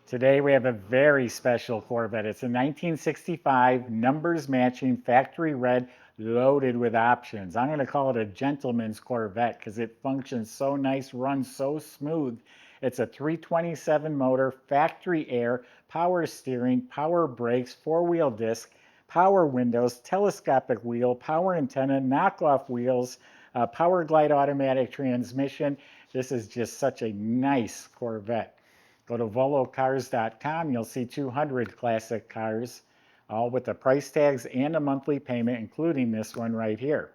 Today we have a very special Corvette. It's a 1965 numbers matching factory red loaded with options. I'm going to call it a gentleman's Corvette because it functions so nice, runs so smooth. It's a 327 motor, factory air, power steering, power brakes, four-wheel disc, power windows, telescopic wheel, power antenna, knockoff wheels, power glide automatic transmission. This is just such a nice Corvette. Go to volocars.com. You'll see 200 classic cars, all with the price tags and a monthly payment, including this one right here.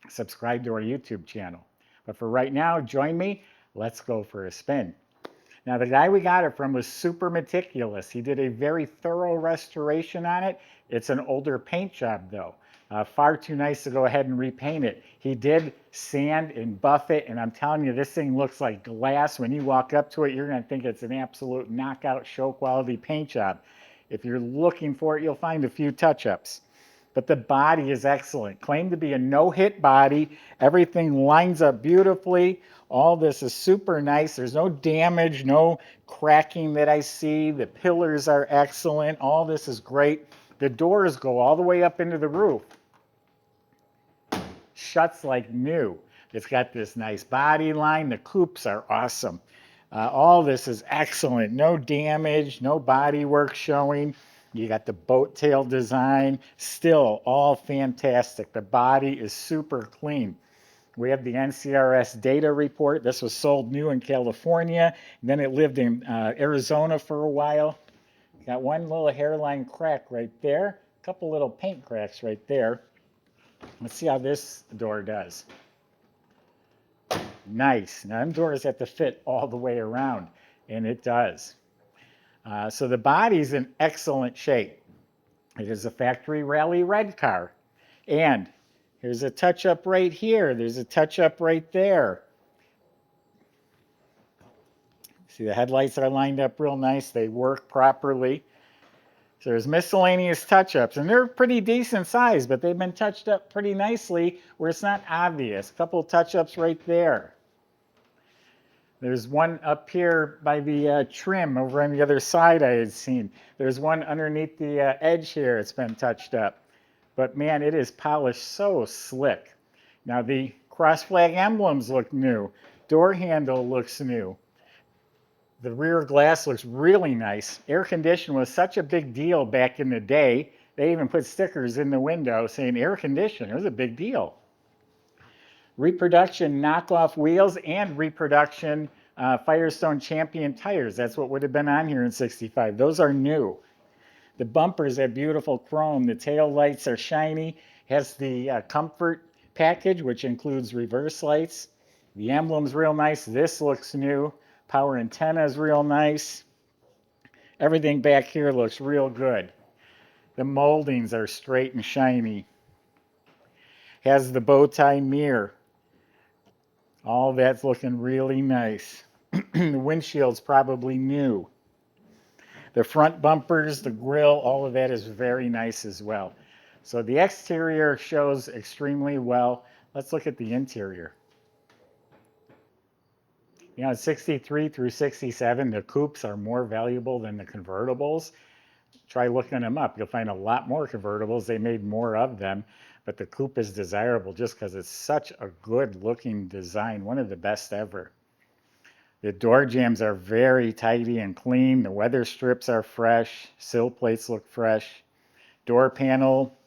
Subscribe to our YouTube channel. But for right now, join me. Let's go for a spin. Now, the guy we got it from was super meticulous. He did a very thorough restoration on it. It's an older paint job, though. Far too nice to go ahead and repaint it. He did sand and buff it, and I'm telling you, this thing looks like glass. When you walk up to it, you're going to think it's an absolute knockout show quality paint job. If you're looking for it, you'll find a few touch-ups. But the body is excellent. Claimed to be a no-hit body. Everything lines up beautifully. All this is super nice. There's no damage, no cracking that I see. The pillars are excellent. All this is great. The doors go all the way up into the roof. Shuts like new. It's got this nice body line. The coupes are awesome. All this is excellent. No damage, no body work showing. You got the boat tail design. Still all fantastic. The body is super clean. We have the NCRS data report. This was sold new in California. And then it lived in Arizona for a while. Got one little hairline crack right there. A couple little paint cracks right there. Let's see how this door does. Nice. Now, them doors have to fit all the way around, and it does. So the body's in excellent shape. It is a factory rally red car. And here's a touch-up right here. There's a touch-up right there. See, the headlights are lined up real nice. They work properly. So there's miscellaneous touch-ups, and they're pretty decent size, but they've been touched up pretty nicely where it's not obvious. A couple of touch-ups right there. There's one up here by the trim over on the other side I had seen. There's one underneath the edge here. It's been touched up. But man, it is polished so slick. Now the cross flag emblems look new. Door handle looks new. The rear glass looks really nice. Air condition was such a big deal back in the day. They even put stickers in the window saying air condition. It was a big deal. Reproduction knockoff wheels and reproduction Firestone Champion tires. That's what would have been on here in 65. Those are new. The bumpers have beautiful chrome. The tail lights are shiny. Has the comfort package, which includes reverse lights. The emblem's real nice. This looks new. Power antenna is real nice. Everything back here looks real good. The moldings are straight and shiny. Has the bow tie mirror. All that's looking really nice. The windshield's probably new. The front bumpers, the grille, all of that is very nice as well. So the exterior shows extremely well. Let's look at the interior. You know, 63 through 67, the coupes are more valuable than the convertibles. Try looking them up. You'll find a lot more convertibles. They made more of them, but the coupe is desirable just because it's such a good-looking design, one of the best ever. The door jambs are very tidy and clean. The weather strips are fresh. Sill plates look fresh. Door panel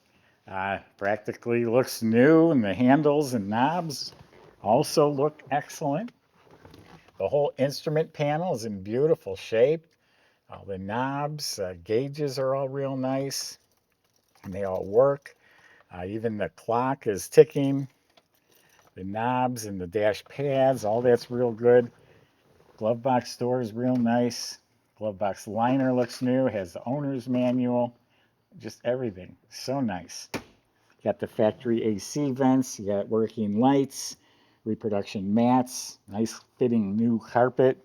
practically looks new, and the handles and knobs also look excellent. The whole instrument panel is in beautiful shape. All the knobs, gauges are all real nice, and they all work. Even the clock is ticking. The knobs and the dash pads, all that's real good. Glove box door is real nice. Glove box liner looks new. Has the owner's manual. Just everything. So nice. Got the factory AC vents. You got working lights. Reproduction mats. Nice fitting new carpet.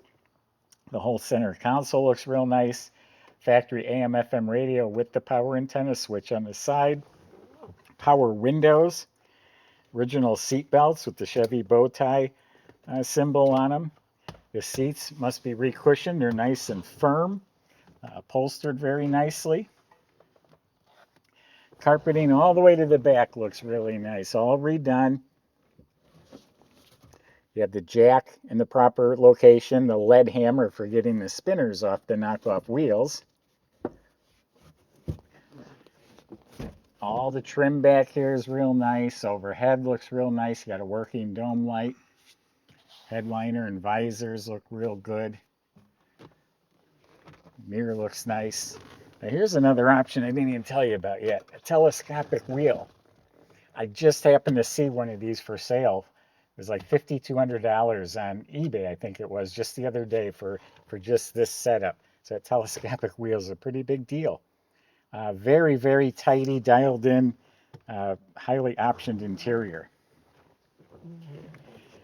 The whole center console looks real nice. Factory AM/FM radio with the power antenna switch on the side. Power windows. Original seat belts with the Chevy bow tie symbol on them. The seats must be recushioned. They're nice and firm. Upholstered very nicely. Carpeting all the way to the back looks really nice, all redone. You have the jack in the proper location, the lead hammer for getting the spinners off the knockoff wheels. All the trim back here is real nice. Overhead looks real nice. You got a working dome light. Headliner and visors look real good. Mirror looks nice. Now here's another option I didn't even tell you about yet. A telescopic wheel. I just happened to see one of these for sale. It was like $5,200 on eBay, I think it was, just the other day for just this setup. So a telescopic wheel is a pretty big deal. Very, very tidy, dialed in, highly optioned interior.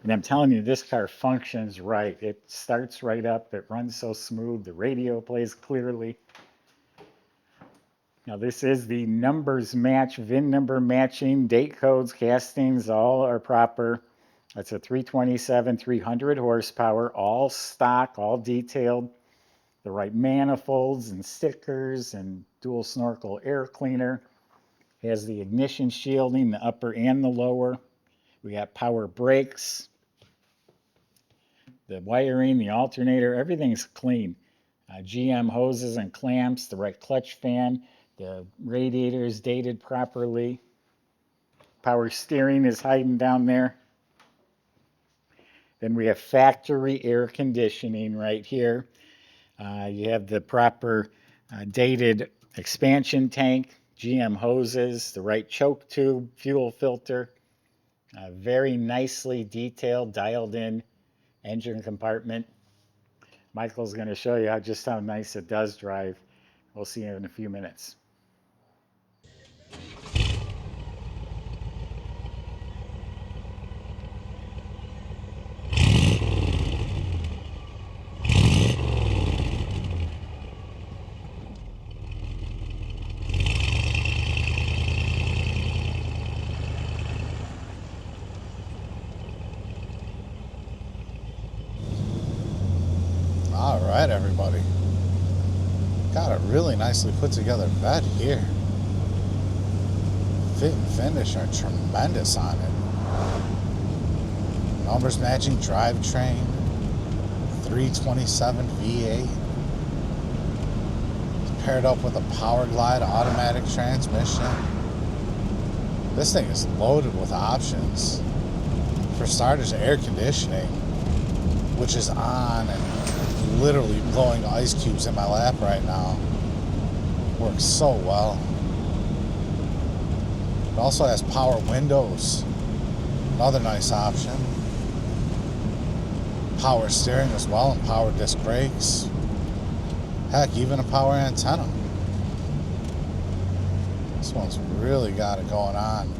And I'm telling you, this car functions right. It starts right up. It runs so smooth. The radio plays clearly. Now this is the numbers match, VIN number matching, date codes, castings, all are proper. That's a 327, 300 horsepower, all stock, all detailed. The right manifolds and stickers and dual snorkel air cleaner. Has the ignition shielding, the upper and the lower. We got power brakes. The wiring, the alternator, everything's clean. GM hoses and clamps, the right clutch fan. The radiator is dated properly. Power steering is hiding down there. Then we have factory air conditioning right here. You have the proper dated expansion tank, GM hoses, the right choke tube, fuel filter. Very nicely detailed, dialed in engine compartment. Michael's going to show you just how nice it does drive. We'll see you in a few minutes. All right, everybody. Got a really nicely put together bed here. Fit and finish are tremendous on it. Numbers matching drivetrain, 327 V8. It's paired up with a Power Glide automatic transmission. This thing is loaded with options. For starters, air conditioning, which is on and literally blowing ice cubes in my lap right now. Works so well. It also has power windows. Another nice option. Power steering as well and power disc brakes. Heck, even a power antenna. This one's really got it going on.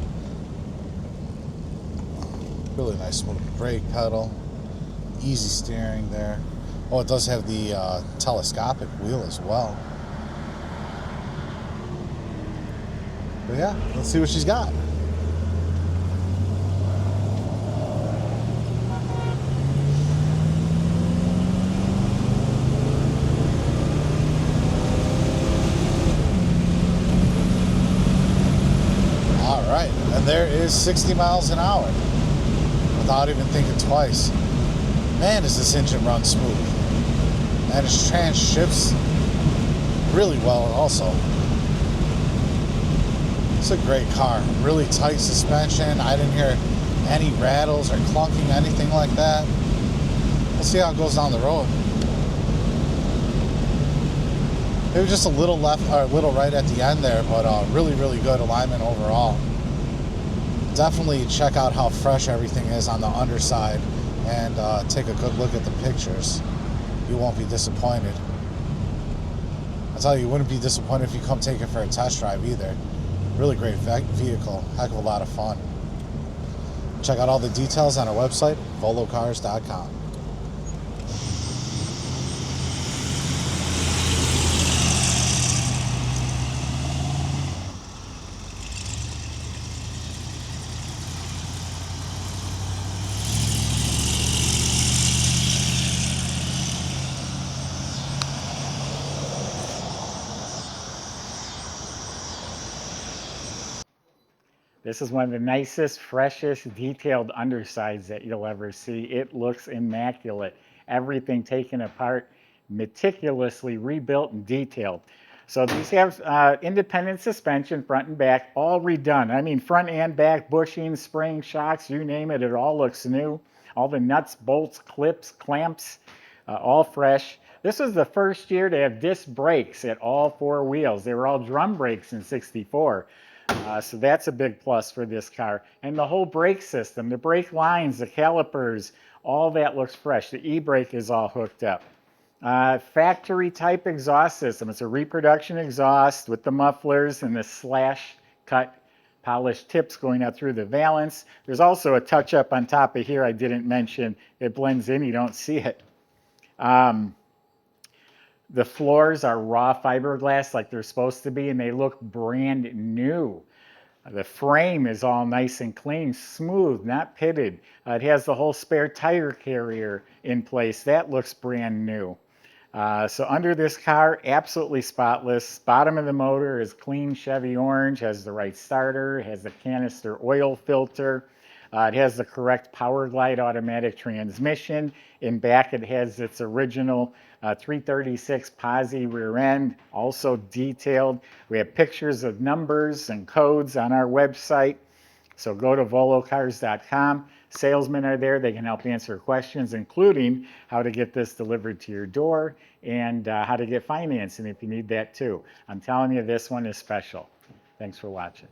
Really nice smooth brake pedal. Easy steering there. Oh, it does have the telescopic wheel as well. But yeah, let's see what she's got. All right, and there is 60 miles an hour without even thinking twice. Man, does this engine run smooth. And its trans shifts really well also. It's a great car. Really tight suspension. I didn't hear any rattles or clunking, anything like that. We'll see how it goes down the road. It was just a little left or a little right at the end there, but really, really good alignment overall. Definitely check out how fresh everything is on the underside and take a good look at the pictures. You won't be disappointed. I tell you, you wouldn't be disappointed if you come take it for a test drive either. Really great vehicle, heck of a lot of fun. Check out all the details on our website, volocars.com. This is one of the nicest, freshest, detailed undersides that you'll ever see. It looks immaculate. Everything taken apart, meticulously rebuilt and detailed. So these have independent suspension, front and back, all redone. I mean, front and back, bushings, springs, shocks, you name it, it all looks new. All the nuts, bolts, clips, clamps, all fresh. This was the first year to have disc brakes at all four wheels. They were all drum brakes in '64. So that's a big plus for this car. And the whole brake system, the brake lines, the calipers, all that looks fresh. The e-brake is all hooked up. Factory type exhaust system. It's a reproduction exhaust with the mufflers and the slash cut polished tips going out through the valance. There's also a touch up on top of here I didn't mention. It blends in, you don't see it. The floors are raw fiberglass like they're supposed to be, and they look brand new. The frame is all nice and clean, smooth, not pitted. It has the whole spare tire carrier in place. That looks brand new. So under this car, absolutely spotless. Bottom of the motor is clean Chevy orange, has the right starter, has the canister oil filter. It has the correct power glide automatic transmission. In back, it has its original 336 posi rear end, also detailed. We have pictures of numbers and codes on our website. So go to volocars.com. Salesmen are there. They can help answer questions, including how to get this delivered to your door and how to get financing if you need that too. I'm telling you, this one is special. Thanks for watching.